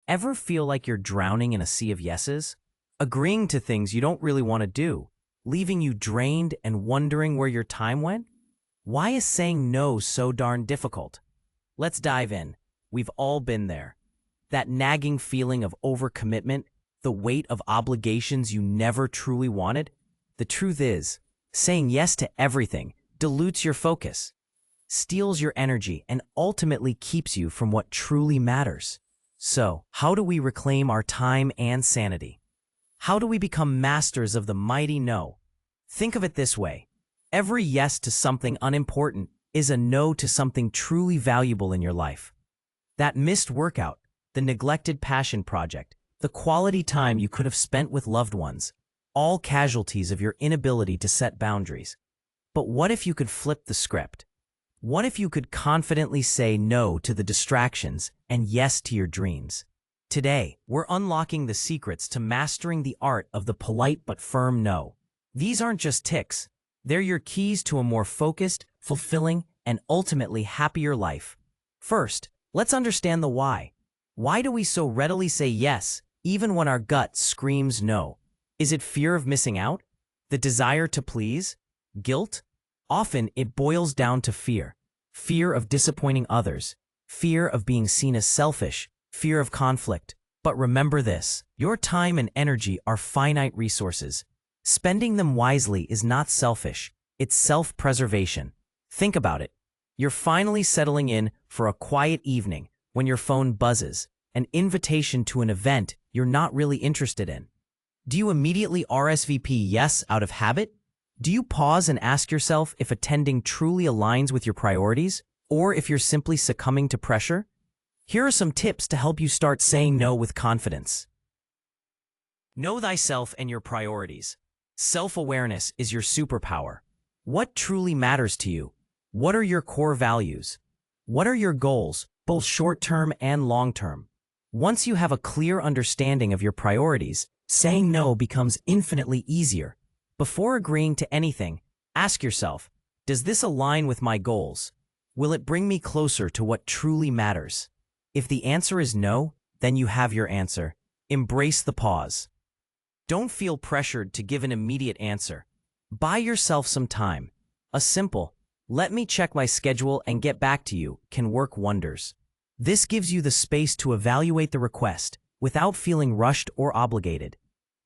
Ever feel like you're drowning in a sea of yeses? Agreeing to things you don't really want to do, leaving you drained and wondering where your time went? Why is saying no so darn difficult? Let's dive in. We've all been there. That nagging feeling of overcommitment, the weight of obligations you never truly wanted. The truth is, saying yes to everything dilutes your focus, steals your energy, and ultimately keeps you from what truly matters. So, how do we reclaim our time and sanity? How do we become masters of the mighty no? Think of it this way. Every yes to something unimportant is a no to something truly valuable in your life. That missed workout, the neglected passion project, the quality time you could have spent with loved ones, all casualties of your inability to set boundaries. But what if you could flip the script? What if you could confidently say no to the distractions and yes to your dreams? Today, we're unlocking the secrets to mastering the art of the polite but firm no. These aren't just tics. They're your keys to a more focused, fulfilling, and ultimately happier life. First, let's understand the why. Why do we so readily say yes, even when our gut screams no? Is it fear of missing out? The desire to please? Guilt? Often it boils down to fear. Fear of disappointing others. Fear of being seen as selfish. Fear of conflict. But remember this, your time and energy are finite resources. Spending them wisely is not selfish, it's self-preservation. Think about it. You're finally settling in for a quiet evening when your phone buzzes, an invitation to an event you're not really interested in. Do you immediately RSVP yes out of habit? Do you pause and ask yourself if attending truly aligns with your priorities, or if you're simply succumbing to pressure? Here are some tips to help you start saying no with confidence. Know thyself and your priorities. Self-awareness is your superpower. What truly matters to you? What are your core values? What are your goals, both short-term and long-term? Once you have a clear understanding of your priorities, saying no becomes infinitely easier. Before agreeing to anything, ask yourself, does this align with my goals? Will it bring me closer to what truly matters? If the answer is no, then you have your answer. Embrace the pause. Don't feel pressured to give an immediate answer. Buy yourself some time. A simple, let me check my schedule and get back to you, can work wonders. This gives you the space to evaluate the request without feeling rushed or obligated.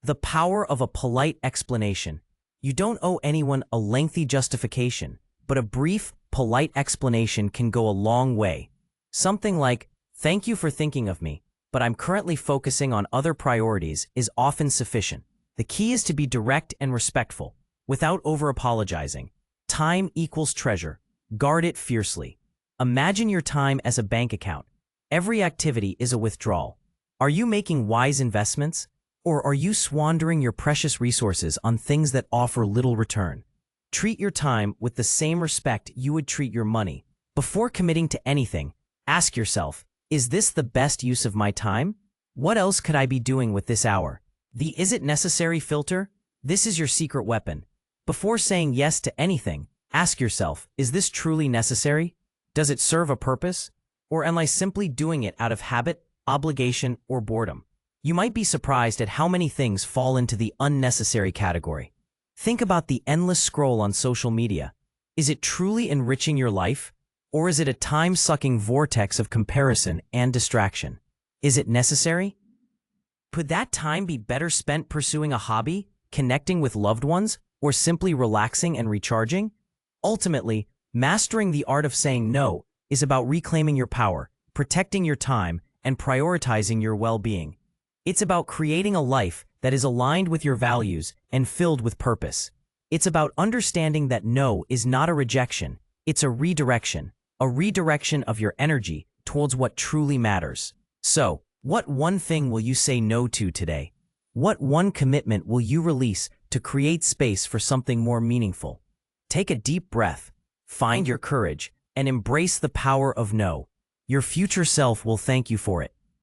The power of a polite explanation. You don't owe anyone a lengthy justification, but a brief, polite explanation can go a long way. Something like, thank you for thinking of me, but I'm currently focusing on other priorities is often sufficient. The key is to be direct and respectful, without over-apologizing. Time equals treasure. Guard it fiercely. Imagine your time as a bank account. Every activity is a withdrawal. Are you making wise investments? Or are you squandering your precious resources on things that offer little return? Treat your time with the same respect you would treat your money. Before committing to anything, ask yourself, is this the best use of my time? What else could I be doing with this hour? The is it necessary filter? This is your secret weapon. Before saying yes to anything, ask yourself, is this truly necessary? Does it serve a purpose? Or am I simply doing it out of habit, obligation, or boredom? You might be surprised at how many things fall into the unnecessary category. Think about the endless scroll on social media. Is it truly enriching your life? Or is it a time-sucking vortex of comparison and distraction? Is it necessary? Could that time be better spent pursuing a hobby, connecting with loved ones, or simply relaxing and recharging? Ultimately, mastering the art of saying no is about reclaiming your power, protecting your time, and prioritizing your well-being. It's about creating a life that is aligned with your values and filled with purpose. It's about understanding that no is not a rejection, it's a redirection of your energy towards what truly matters. So, what one thing will you say no to today? What one commitment will you release to create space for something more meaningful? Take a deep breath, find your courage, and embrace the power of no. Your future self will thank you for it.